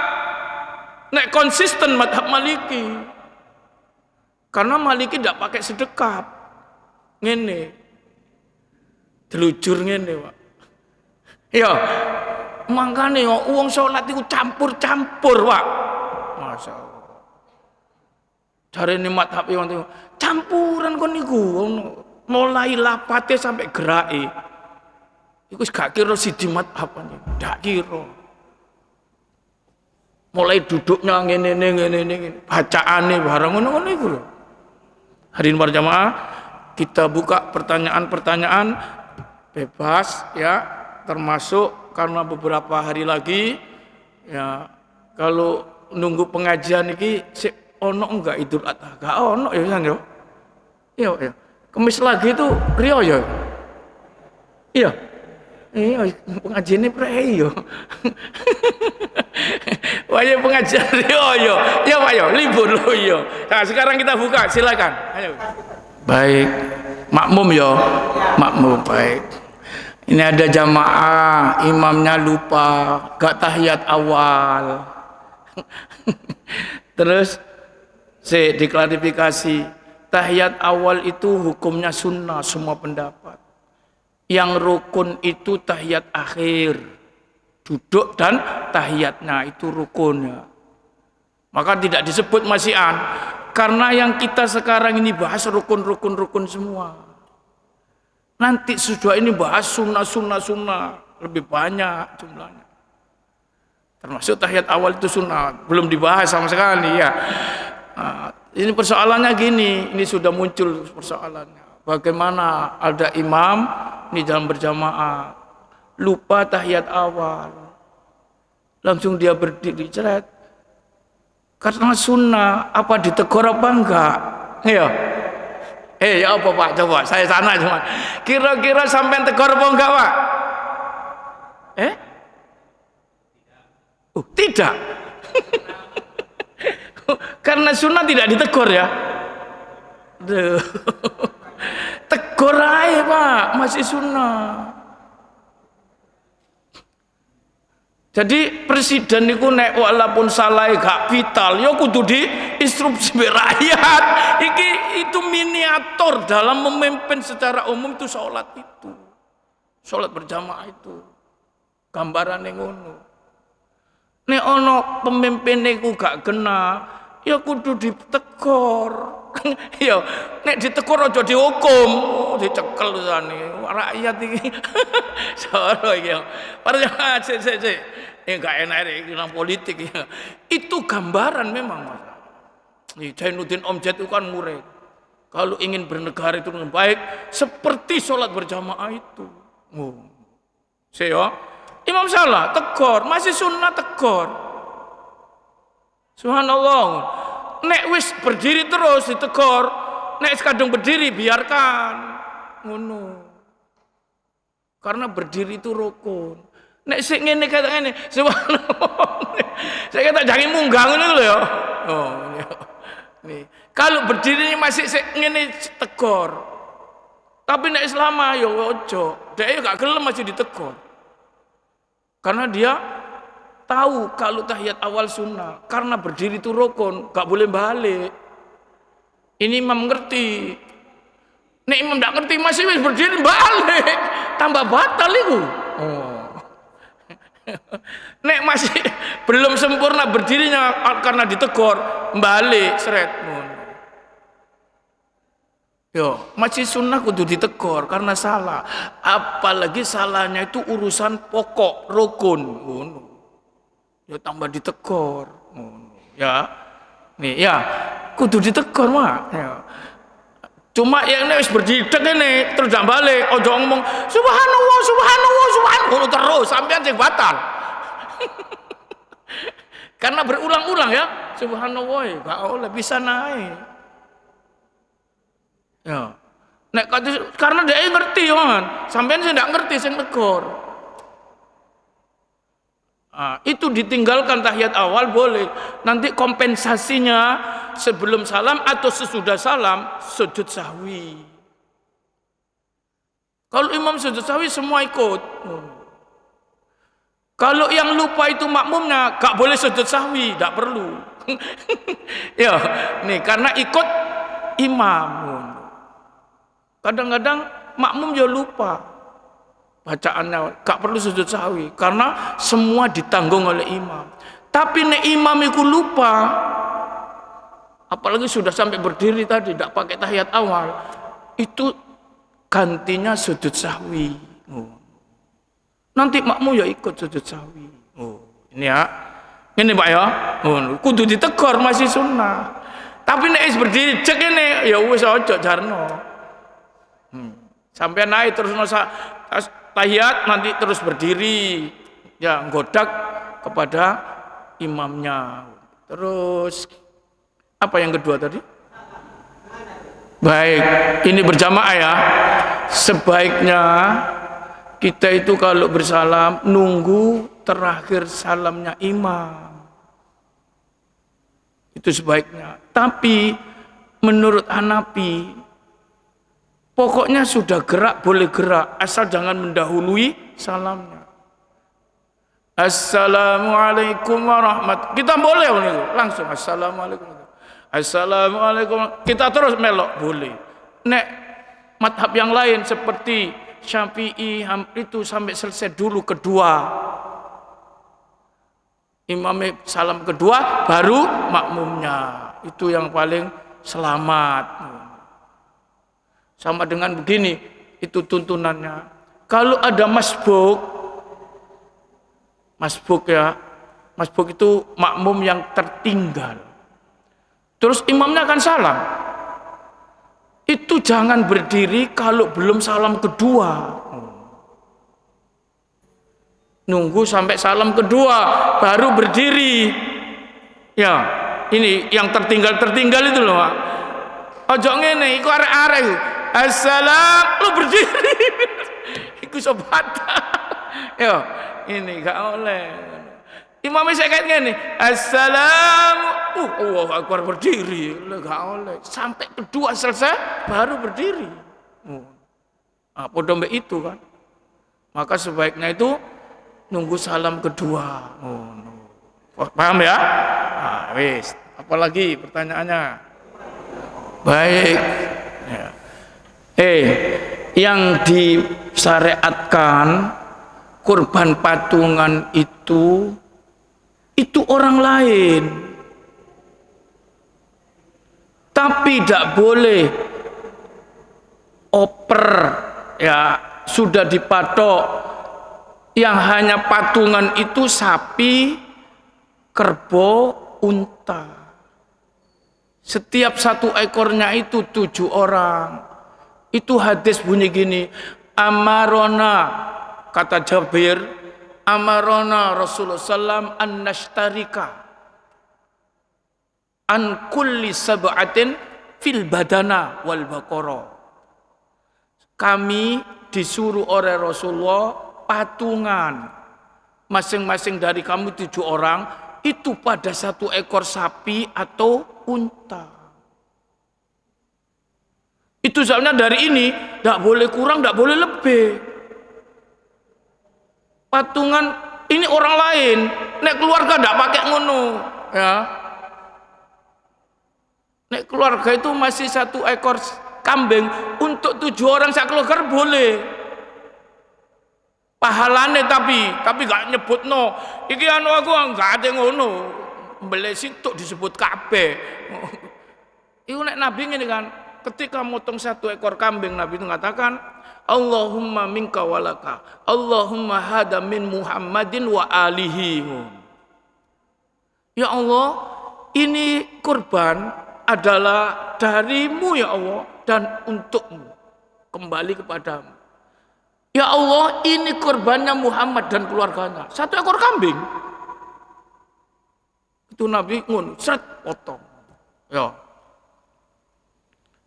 Nek konsisten madhab Maliki. Karena Maliki tidak pakai sedekap. Ngene. Delujur ngene, Pak. Ya, makanya uang sholat itu campur-campur, Pak. Masya Allah. Dari ini madhab yang campuran kon niku, mulai lapate sampai gerai. Iku gak kira sidi madhab ini, gak kira. Mulai duduknya ngene, bacaane barang ngono iku lho. Hadirin berjamaah, kita buka pertanyaan-pertanyaan bebas ya. Termasuk karena beberapa hari lagi ya kalau nunggu pengajian iki ono enggak Idul Adha? Gak ono ya kan yo. Iya. Kemis lagi itu Rio ya. Iya. Iya pengajian ini prei yo. Wah pengajian Rio yo. Ya Pak yo, libur lo yo. Nah, sekarang kita buka, silakan. Ayo. Baik. Makmum yo. Makmum baik. Ini ada jamaah, imamnya lupa, gak tahiyat awal. Terus saya diklarifikasi, tahiyat awal itu hukumnya sunnah semua pendapat. Yang rukun itu tahiyat akhir, duduk dan tahiyatnya itu rukunnya. Maka tidak disebut masyian, karena yang kita sekarang ini bahas rukun semua. Nanti sudah ini bahas sunnah lebih banyak jumlahnya. Termasuk tahiyat awal itu sunnah, belum dibahas sama sekali ya. Nah, ini persoalannya gini, ini sudah muncul persoalannya. Bagaimana ada imam di dalam berjamaah lupa tahiyat awal, langsung dia berdiri ceret. Karena sunnah, apa ditegur apa enggak? Ya. Ya apa Pak? Coba saya sana cuma. Kira-kira sampai tegur apa enggak Pak? Tidak. Karena sunnah tidak ditegur ya. Tegur aja Pak, masih sunnah. Jadi presiden niku nek walaupun salah gak vital, ya kudu diinstruksi rakyat. Itu miniatur dalam memimpin secara umum itu sholat itu. Sholat berjamaah itu. Gambarannya ngono. Nek ono pemimpin niku gak kena, ya kudu ditegur. Ya, nek ditegur aja dihukum, dicekel sane. Rakyat iki. Soro iki. Padahal sik. Enggak enak iki nang politik ya. Itu gambaran memang, Mas. Nih Jainuddin Omjad itu kan murid. Kalau ingin bernegara itu dengan baik seperti sholat berjamaah itu. Oh. Saya Imam salah, tegur, masih sunnah tegur. Subhanallah. Nek wis berdiri terus ditegur, nek kadung berdiri biarkan. Ngono. Karena berdiri itu rukun. Nek sik ngene kata ngene, subhanallah. Saya kata jangan munggah ngono lho ya. Oh, iya. Nih, kalau berdiri masih sik ngene tegur. Tapi nek selama ya ojo. Dia gak gelem masih ditegur. Karena dia tahu kalau tahiyat awal sunnah, karena berdiri itu rukun, gak boleh balik. Ini imam ngerti. Nek imam gak ngerti masih wis berdiri balik, tambah batal itu. Oh. Nek masih belum sempurna berdirinya karena ditegur, balik seret. Yo, masih sunnah kudu ditegur karena salah. Apalagi salahnya itu urusan pokok rukun. Ya tambah ditegur. Ya. Nih ya, kudu ditegur mah. Ya. Cuma yang wis berdiri ngene terus jak balik, ojo ngomong subhanallah terus sampean sing batal. Karena berulang-ulang ya, subhanallah gak oleh bisa naik. Ya. Nek karena dia ngerti kan, sampean sing ndak ngerti sing tegur. Itu ditinggalkan tahiyat awal boleh. Nanti kompensasinya sebelum salam atau sesudah salam sujud sahwi. Kalau imam sujud sahwi semua ikut. Kalau yang lupa itu makmumnya gak boleh sujud sahwi, gak perlu. Ya, nih karena ikut imam. Kadang-kadang makmum juga lupa bacaannya, gak perlu sujud sahwi karena semua ditanggung oleh imam. Tapi nek imam itu lupa, apalagi sudah sampai berdiri tadi tidak pakai tahiyat awal, itu gantinya sujud sahwi. Nanti makmum ya ikut sujud sahwi. Ini ya, ini Pak ya, kudu ditegur masih sunnah. Tapi nek berdiri cek ini ya wis ojo jarno. Sampai naik terus masa tahiyat nanti terus berdiri ya nggodak kepada imamnya. Terus apa yang kedua tadi? Baik, ini berjamaah ya. Sebaiknya kita itu kalau bersalam nunggu terakhir salamnya imam. Itu sebaiknya. Tapi menurut Hanafi pokoknya sudah gerak boleh gerak asal jangan mendahului salamnya. Assalamualaikum warahmatullahi. Kita boleh langsung assalamualaikum. Assalamualaikum. Kita terus melok boleh. Nek madhab yang lain seperti Syafi'i itu sampai selesai dulu kedua. Imam salam kedua baru makmumnya. Itu yang paling selamat. Sama dengan begini, itu tuntunannya. Kalau ada masbuk ya, masbuk itu makmum yang tertinggal. Terus imamnya akan salam. Itu jangan berdiri kalau belum salam kedua. Nunggu sampai salam kedua, baru berdiri. Ya, ini yang tertinggal itu loh. Ojo ngene, iku arek-arek iku. Assalam, lu berdiri. Iku sobat. Yo, ini gak oleh. Imamnya saya kayak gini. Assalamu. Allahu Akbar berdiri. Gak oleh. Sampai kedua selesai, baru berdiri. Podo mbek itu kan. Maka sebaiknya itu nunggu salam kedua. Oh, no. Paham ya? Nah, wis. Apalagi pertanyaannya? Baik. Ya. Yang disyariatkan kurban patungan itu orang lain. Tapi tidak boleh oper, ya sudah dipatok. Yang hanya patungan itu sapi, kerbau, unta. Setiap satu ekornya itu 7 orang. Itu hadis bunyi gini, amarona, kata Jabir, amarona Rasulullah SAW an nashtarika an kulli sab'atin fil badana wal baqara. Kami disuruh oleh Rasulullah patungan, masing-masing dari kamu 7 orang itu pada 1 ekor sapi atau unta. Itu sebabnya dari ini tidak boleh kurang, tidak boleh lebih. Patungan ini orang lain, nek keluarga tidak pakai ngono, ya. Nek keluarga itu masih 1 ekor kambing untuk 7 orang sak keluarga boleh. Pahalane tapi gak nyebut no. Iki anu aku gak ada ngono. Mbele situk disebut kabeh. Iku nek Nabi ngene kan, ketika motong 1 ekor kambing Nabi itu mengatakan, Allahumma minka walaka, Allahumma hada min Muhammadin wa alihi. Ya Allah, ini kurban adalah darimu ya Allah dan untukmu, kembali kepadamu. Ya Allah, ini korbannya Muhammad dan keluarganya, 1 ekor kambing. Itu Nabi ngun, seret potong. Ya.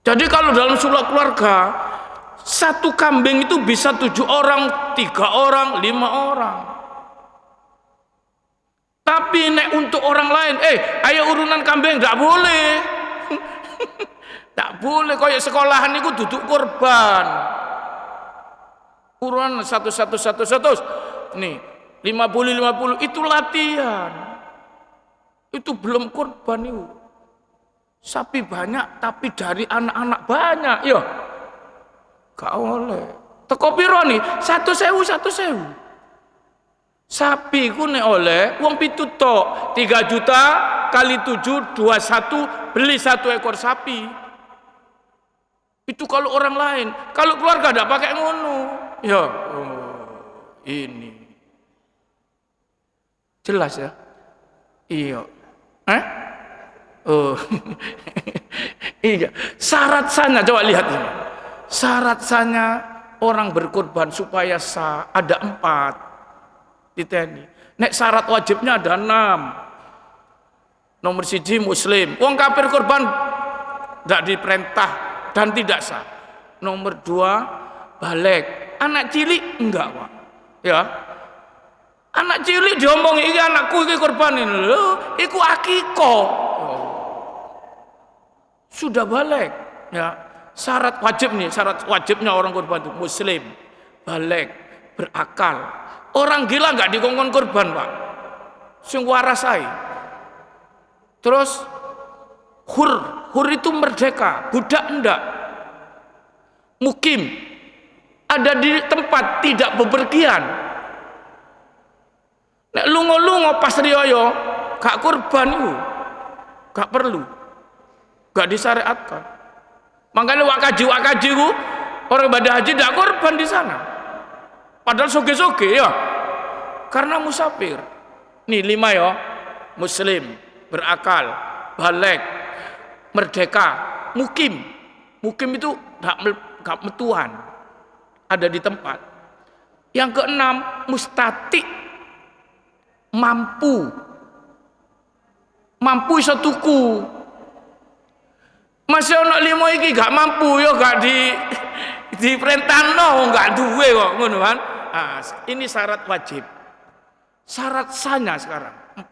Jadi kalau dalam sulah keluarga 1 kambing itu bisa 7 orang, 3 orang, 5 orang. Tapi nek untuk orang lain, ayo urunan kambing, tidak boleh. Tak boleh, kayak sekolahan itu duduk korban. Urunan 1 nih 50 itu latihan. Itu belum korban itu. Sapi banyak tapi dari anak-anak banyak, ya. Gak oleh. Teko piro nih? 1.000. Sapi ku nek oleh wong 7 tok, 3 juta kali 7 21 beli 1 ekor sapi. Itu kalau orang lain, kalau keluarga tidak pakai ngono. Ya, ini jelas ya. Iya. Iya. Syarat sahnya coba lihat ini. Syarat sahnya orang berkorban supaya sah ada 4. Diteni. Nek syarat wajibnya ada 6. Nomor 1 muslim. Wong kafir korban tidak diperintah dan tidak sah. Nomor 2 balik. Anak cilik enggak, Pak. Ya. Anak cilik diomongi iki anakku iki korban ini. Lho, iku akikoh. Sudah balik, ya. Syarat wajib nih, syarat wajibnya orang korban itu muslim, balik, berakal. Orang gila enggak dikongkon korban, Pak. Sing waras ae. Terus hur itu merdeka, budak enggak. Mukim, ada di tempat tidak bepergian. Nek lungo-lungo pas riyo gak korban itu, gak perlu, gak disyariatkan. Makanya wakaji ku orang ibadah haji tidak korban di sana. Padahal soge-soge ya, karena musafir. Nih 5 ya, muslim, berakal, balik, merdeka, mukim. Mukim itu gak metuan, ada di tempat. Yang ke-6 mustati, mampu iso tuku. Masih ono 5 iki gak mampu ya gak diperintahno, gak duwe kok ngono kan. Nah, ini syarat wajib. Syarat sahnya sekarang 4.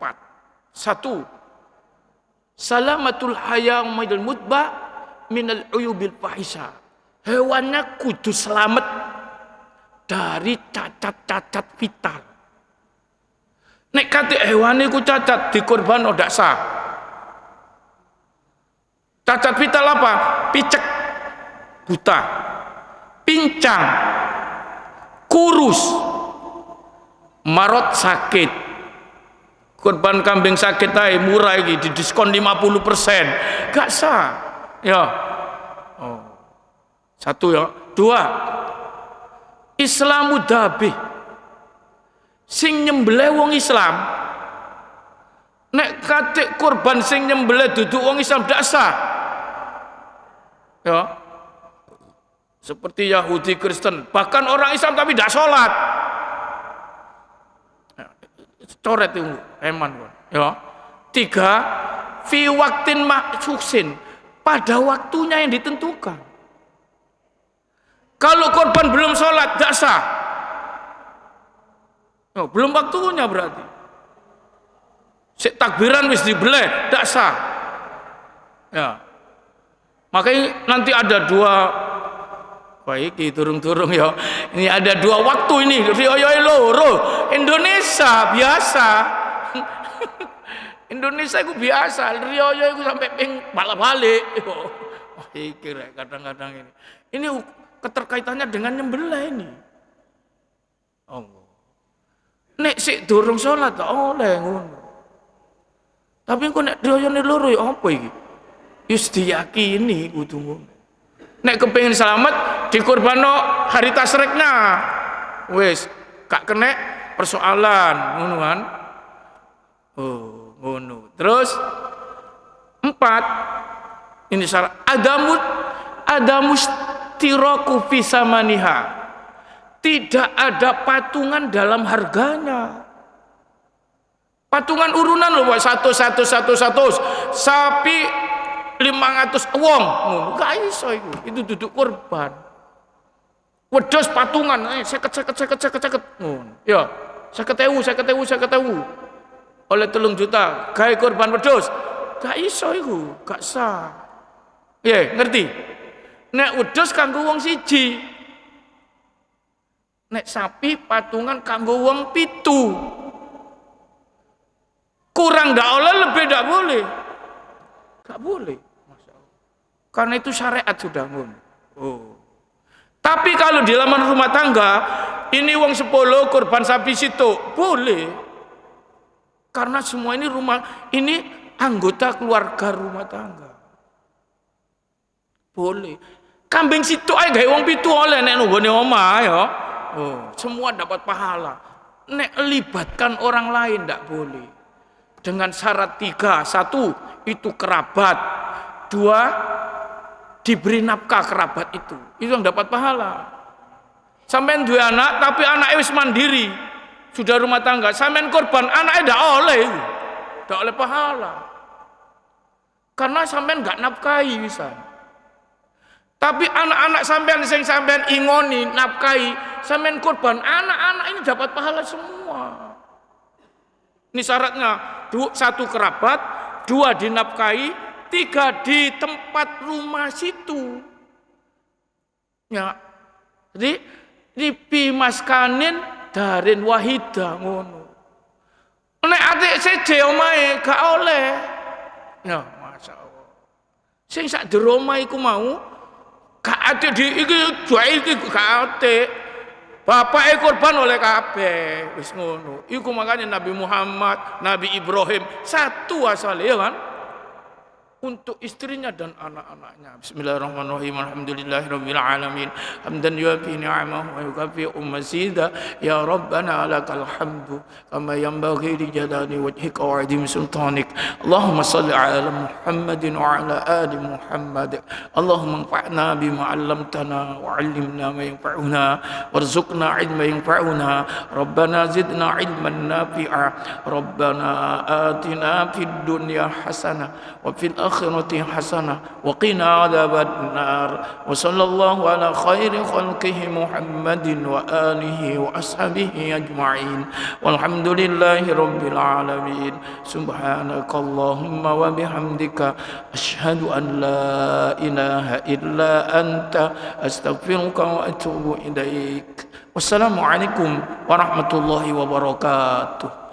1. Salamatul hayam maidul mutba minal uyubil fahisha. Hewannya kudu selamat dari cacat-cacat vital. Nek kate hewan iku cacat dikorban ndak sah. Cacat vital apa? Picek, buta, pincang, kurus, marot sakit. Korban kambing sakit ae murah iki di diskon 50%. Gak sah. Ya. Oh. Satu ya. Dua. Islamu dabih. Sing nyembelih wong Islam. Nek kate korban sing nyembelih duduk wong Islam gak sah. Ya. Seperti Yahudi Kristen, bahkan orang Islam tapi tidak sholat. Coret itu eman. Ya. Tiga, fi waktin maksusin, pada waktunya yang ditentukan. Kalau korban belum sholat tidak sah. Oh, belum waktunya berarti. Takbiran wis dibeleh tidak sah. Ya. Makanya nanti ada dua, baik turung-turung ya. Ini ada dua waktu ini. Riyoyo loro. Indonesia biasa. Indonesia itu biasa. Riyoyo itu sampai balik. Wah, iki kadang-kadang ini. Ini keterkaitannya dengan nyembelih ini. Allah. Nek sik durung salat oleh ngono. Tapi kok nek riyoyo loro ya apa iki? Yus diyakini kudu ngono. Nek kepengin selamat dikorbano hari tasreknya. Wis gak kena persoalan ngono kan. Oh, ngono. Terus 4 ini syarat adamus tiraku fi samaniha. Tidak ada patungan dalam harganya. Patungan urunan loh, 100 sapi 500 wong, gak iso itu duduk korban. Wedhus patungan, 50 ya 50.000 oleh 3 juta, gawe korban wedhus, gak iso iku, gak sah. Ya, ngerti? Nek wedhus kanggo wong siji, nek sapi patungan kanggo wong 7. Kurang ndak oleh, lebih ndak boleh. Gak boleh. Karena itu syariat sudah ngono. Oh. Tapi kalau di laman rumah tangga, ini wong 10 korban sapi situ, boleh. Karena semua ini ini anggota keluarga rumah tangga. Boleh. Kambing situ ae gawe wong 7 oleh nek nunggone omah ya. Oh, semua dapat pahala. Nek libatkan orang lain ndak boleh. Dengan syarat 3, 1 itu kerabat, 2 diberi nafkah kerabat itu yang dapat pahala. Sampean dua anak tapi anaknya wis mandiri, sudah rumah tangga, sampean korban anaknya ndak oleh pahala, karena sampean nggak nafkahi bisa. Tapi anak-anak sampean sing sampean ingoni nafkahi, sampean korban, anak-anak ini dapat pahala semua. Ini syaratnya 1 kerabat, 2 dinafkahi, 3 di tempat rumah situ. Ya. Jadi ripi maskanin darin wahida ngono. Nek atik seje omahe gak oleh. Ya, masyaallah. Sing sak jero omah iku mau gak atik iki gak atik. Bapake korban oleh kabeh. Wis ngono. Iku makanya Nabi Muhammad, Nabi Ibrahim satu asale ya kan? Untuk istrinya dan anak-anaknya. Bismillahirrahmanirrahim. Alhamdulillahirabbil alamin. Hamdan yuafi ni'amahu wa yukafi'u mazida. Ya Rabbana lakal hamdu kama yanbaghi li jalali wajhika wa 'azimi sultanik. Allahumma shalli 'ala Muhammadin wa 'ala ali Muhammad. Allahumma anfa'na bima 'allamtana wa 'allimna ma yanfa'una warzuqna 'ilman yanfa'una. Rabbana zidna 'ilman nafi'a. Rabbana atina fid dunya hasanah wa fil akhirati hasanah wa qina adzaban nar. Wa sallallahu ala khairi khalqihi Muhammadin wa alihi wa ashabihi ajma'in. Walhamdulillahi rabbil alamin. Subhanakallahumma wa bihamdika asyhadu an la ilaha illa anta astaghfiruka wa atubu ilaik. Wassalamualaikum warahmatullahi wabarakatuh.